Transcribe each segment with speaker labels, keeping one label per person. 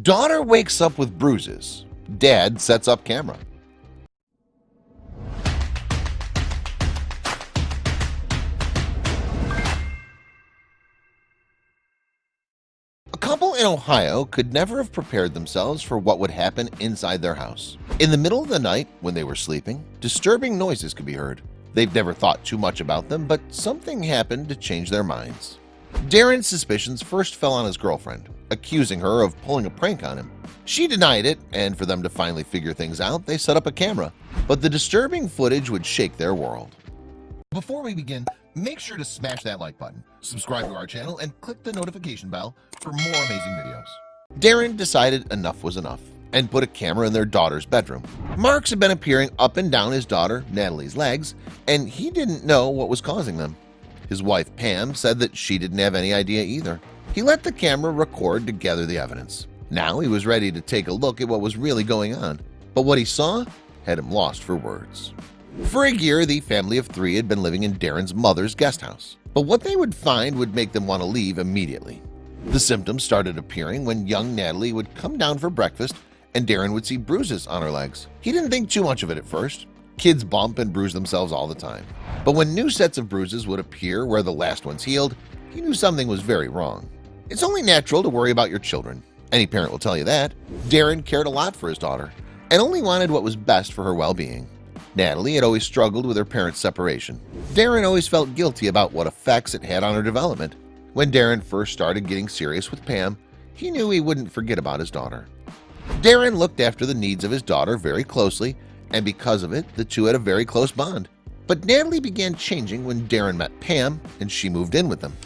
Speaker 1: Daughter wakes up with bruises. Dad sets up camera. A couple in Ohio could never have prepared themselves for what would happen inside their house. In the middle of the night, when they were sleeping, disturbing noises could be heard. They've never thought too much about them, but something happened to change their minds. Darren's suspicions first fell on his girlfriend, accusing her of pulling a prank on him. She denied it, and for them to finally figure things out, they set up a camera. But the disturbing footage would shake their world. Before we begin, make sure to smash that like button, subscribe to our channel, and click the notification bell for more amazing videos. Darren decided enough was enough and put a camera in their daughter's bedroom. Marks had been appearing up and down his daughter Natalie's legs, and he didn't know what was causing them. His wife Pam said that she didn't have any idea either. He let the camera record to gather the evidence. Now he was ready to take a look at what was really going on, but what he saw had him lost for words. For a year, the family of three had been living in Darren's mother's guest house, but what they would find would make them want to leave immediately. The symptoms started appearing when young Natalie would come down for breakfast and Darren would see bruises on her legs. He didn't think too much of it at first. Kids bump and bruise themselves all the time. But when new sets of bruises would appear where the last ones healed, he knew something was very wrong. It's only natural to worry about your children. Any parent will tell you that. Darren cared a lot for his daughter and only wanted what was best for her well-being. Natalie had always struggled with her parents' separation. Darren always felt guilty about what effects it had on her development. When Darren first started getting serious with Pam, he knew he wouldn't forget about his daughter. Darren looked after the needs of his daughter very closely, and because of it, the two had a very close bond. But Natalie began changing when Darren met Pam and she moved in with them.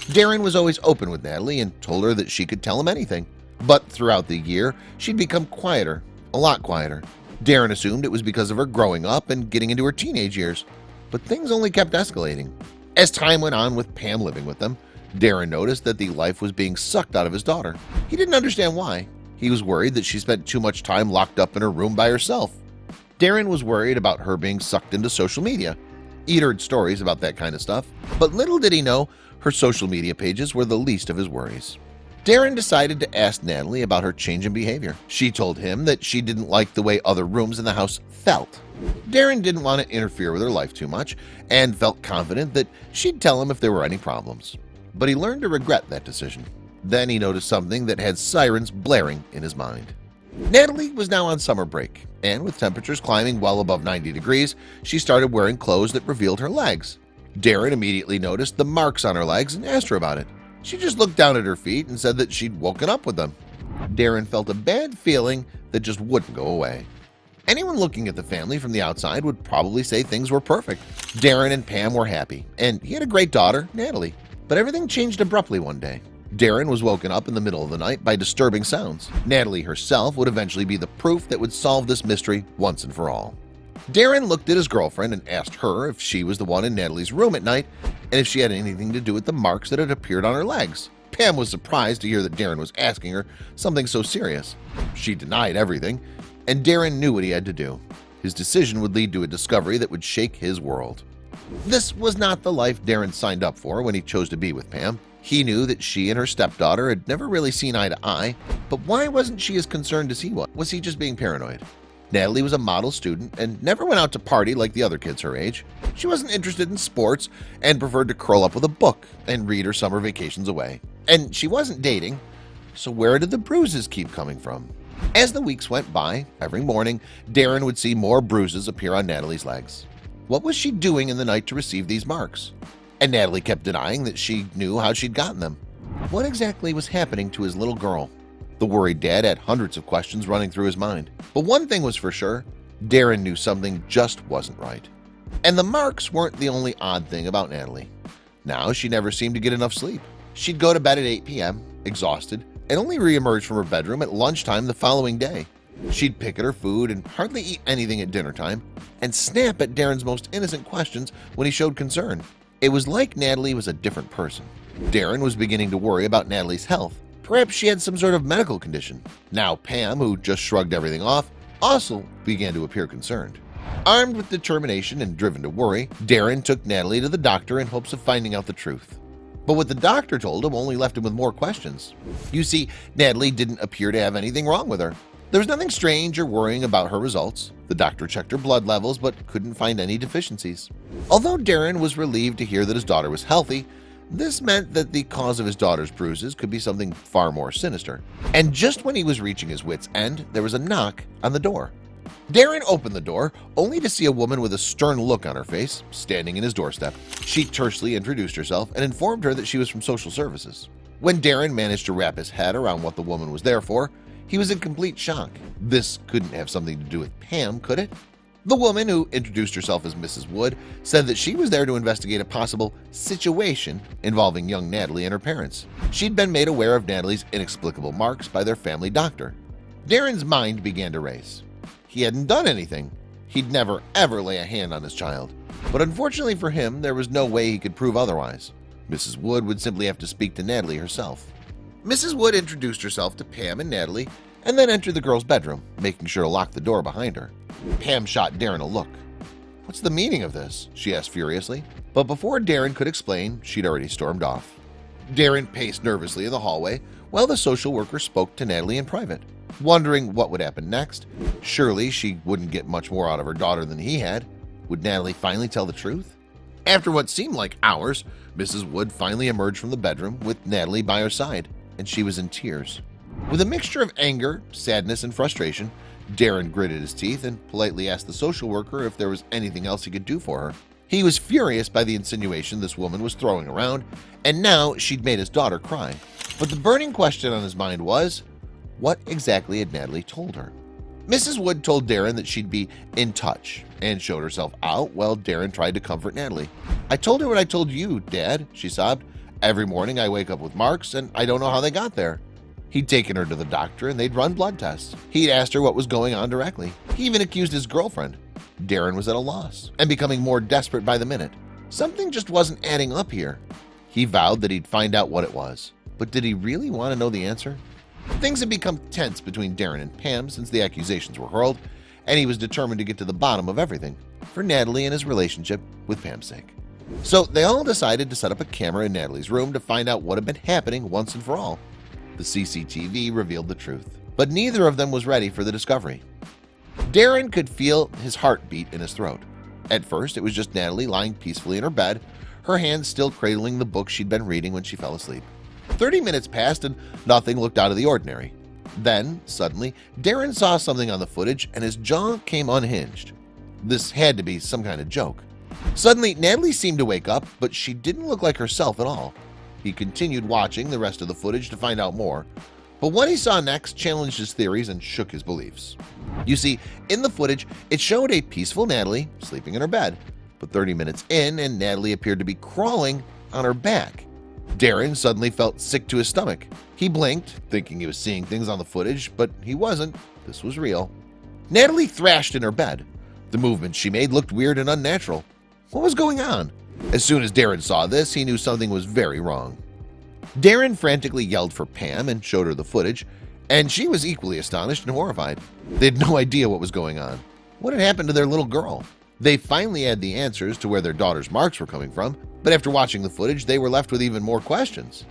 Speaker 1: Darren was always open with Natalie and told her that she could tell him anything. But throughout the year, she'd become quieter, a lot quieter. Darren assumed it was because of her growing up and getting into her teenage years, but things only kept escalating. As time went on with Pam living with them, Darren noticed that the life was being sucked out of his daughter. He didn't understand why. He was worried that she spent too much time locked up in her room by herself. Darren was worried about her being sucked into social media. He'd heard stories about that kind of stuff, but little did he know her social media pages were the least of his worries. Darren decided to ask Natalie about her change in behavior. She told him that she didn't like the way other rooms in the house felt. Darren didn't want to interfere with her life too much and felt confident that she'd tell him if there were any problems. But he learned to regret that decision. Then he noticed something that had sirens blaring in his mind. Natalie was now on summer break, and with temperatures climbing well above 90 degrees, she started wearing clothes that revealed her legs. Darren immediately noticed the marks on her legs and asked her about it. She just looked down at her feet and said that she'd woken up with them. Darren felt a bad feeling that just wouldn't go away. Anyone looking at the family from the outside would probably say things were perfect. Darren and Pam were happy, and he had a great daughter, Natalie. But everything changed abruptly one day. Darren was woken up in the middle of the night by disturbing sounds. Natalie herself would eventually be the proof that would solve this mystery once and for all. Darren looked at his girlfriend and asked her if she was the one in Natalie's room at night and if she had anything to do with the marks that had appeared on her legs. Pam was surprised to hear that Darren was asking her something so serious. She denied everything, and Darren knew what he had to do. His decision would lead to a discovery that would shake his world. This was not the life Darren signed up for when he chose to be with Pam. He knew that she and her stepdaughter had never really seen eye to eye, but why wasn't she as concerned as he was? Was he just being paranoid? Natalie was a model student and never went out to party like the other kids her age. She wasn't interested in sports and preferred to curl up with a book and read her summer vacations away. And she wasn't dating, so where did the bruises keep coming from? As the weeks went by, every morning, Darren would see more bruises appear on Natalie's legs. What was she doing in the night to receive these marks? And Natalie kept denying that she knew how she'd gotten them. What exactly was happening to his little girl? The worried dad had hundreds of questions running through his mind. But one thing was for sure, Darren knew something just wasn't right. And the marks weren't the only odd thing about Natalie. Now she never seemed to get enough sleep. She'd go to bed at 8 p.m., exhausted, and only re-emerge from her bedroom at lunchtime the following day. She'd pick at her food and hardly eat anything at dinner time, and snap at Darren's most innocent questions when he showed concern. It was like Natalie was a different person. Darren was beginning to worry about Natalie's health. Perhaps she had some sort of medical condition. Now Pam, who just shrugged everything off, also began to appear concerned. Armed with determination and driven to worry, Darren took Natalie to the doctor in hopes of finding out the truth. But what the doctor told him only left him with more questions. You see, Natalie didn't appear to have anything wrong with her. There was nothing strange or worrying about her results. The doctor checked her blood levels but couldn't find any deficiencies. Although Darren was relieved to hear that his daughter was healthy, this meant that the cause of his daughter's bruises could be something far more sinister. And just when he was reaching his wit's end, there was a knock on the door. Darren opened the door, only to see a woman with a stern look on her face standing in his doorstep. She tersely introduced herself and informed her that she was from social services. When Darren managed to wrap his head around what the woman was there for, he was in complete shock. This couldn't have something to do with Pam, could it? The woman, who introduced herself as Mrs. Wood, said that she was there to investigate a possible situation involving young Natalie and her parents. She'd been made aware of Natalie's inexplicable marks by their family doctor. Darren's mind began to race. He hadn't done anything. He'd never ever lay a hand on his child. But unfortunately for him, there was no way he could prove otherwise. Mrs. Wood would simply have to speak to Natalie herself. Mrs. Wood introduced herself to Pam and Natalie and then entered the girl's bedroom, making sure to lock the door behind her. Pam shot Darren a look. "What's the meaning of this?" she asked furiously. But before Darren could explain, she'd already stormed off. Darren paced nervously in the hallway while the social worker spoke to Natalie in private, wondering what would happen next. Surely she wouldn't get much more out of her daughter than he had. Would Natalie finally tell the truth? After what seemed like hours, Mrs. Wood finally emerged from the bedroom with Natalie by her side, and she was in tears. With a mixture of anger, sadness, and frustration, Darren gritted his teeth and politely asked the social worker if there was anything else he could do for her. He was furious by the insinuation this woman was throwing around, and now she'd made his daughter cry. But the burning question on his mind was, what exactly had Natalie told her? Mrs. Wood told Darren that she'd be in touch and showed herself out while Darren tried to comfort Natalie. "I told her what I told you, Dad," she sobbed. "Every morning I wake up with marks and I don't know how they got there." He'd taken her to the doctor and they'd run blood tests. He'd asked her what was going on directly. He even accused his girlfriend. Darren was at a loss and becoming more desperate by the minute. Something just wasn't adding up here. He vowed that he'd find out what it was. But did he really want to know the answer? Things had become tense between Darren and Pam since the accusations were hurled, and he was determined to get to the bottom of everything, for Natalie and his relationship with Pam's sake. So they all decided to set up a camera in Natalie's room to find out what had been happening once and for all. The CCTV revealed the truth, but neither of them was ready for the discovery. Darren could feel his heartbeat in his throat. At first, it was just Natalie lying peacefully in her bed, her hands still cradling the book she'd been reading when she fell asleep. 30 minutes passed and nothing looked out of the ordinary. Then, suddenly, Darren saw something on the footage and his jaw came unhinged. This had to be some kind of joke. Suddenly, Natalie seemed to wake up, but she didn't look like herself at all. He continued watching the rest of the footage to find out more, but what he saw next challenged his theories and shook his beliefs. You see, in the footage, it showed a peaceful Natalie sleeping in her bed, but 30 minutes in and Natalie appeared to be crawling on her back. Darren suddenly felt sick to his stomach. He blinked, thinking he was seeing things on the footage, but he wasn't. This was real. Natalie thrashed in her bed. The movements she made looked weird and unnatural. What was going on? As soon as Darren saw this, he knew something was very wrong. Darren frantically yelled for Pam and showed her the footage, and she was equally astonished and horrified. They had no idea what was going on. What had happened to their little girl? They finally had the answers to where their daughter's marks were coming from, but after watching the footage, they were left with even more questions.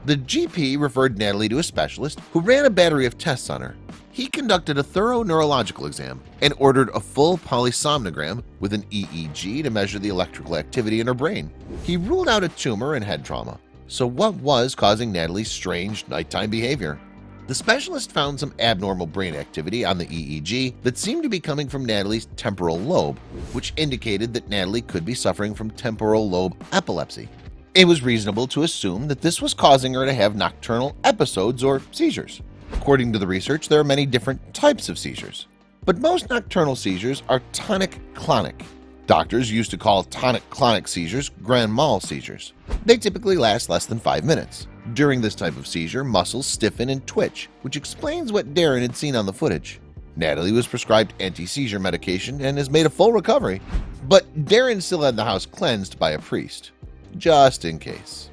Speaker 1: The GP referred Natalie to a specialist who ran a battery of tests on her. He conducted a thorough neurological exam and ordered a full polysomnogram with an EEG to measure the electrical activity in her brain. He ruled out a tumor and head trauma. So what was causing Natalie's strange nighttime behavior? The specialist found some abnormal brain activity on the EEG that seemed to be coming from Natalie's temporal lobe, which indicated that Natalie could be suffering from temporal lobe epilepsy. It was reasonable to assume that this was causing her to have nocturnal episodes or seizures. According to the research, there are many different types of seizures, but most nocturnal seizures are tonic-clonic. Doctors used to call tonic-clonic seizures grand mal seizures. They typically last less than 5 minutes. During this type of seizure, muscles stiffen and twitch, which explains what Darren had seen on the footage. Natalie was prescribed anti-seizure medication and has made a full recovery, but Darren still had the house cleansed by a priest, just in case.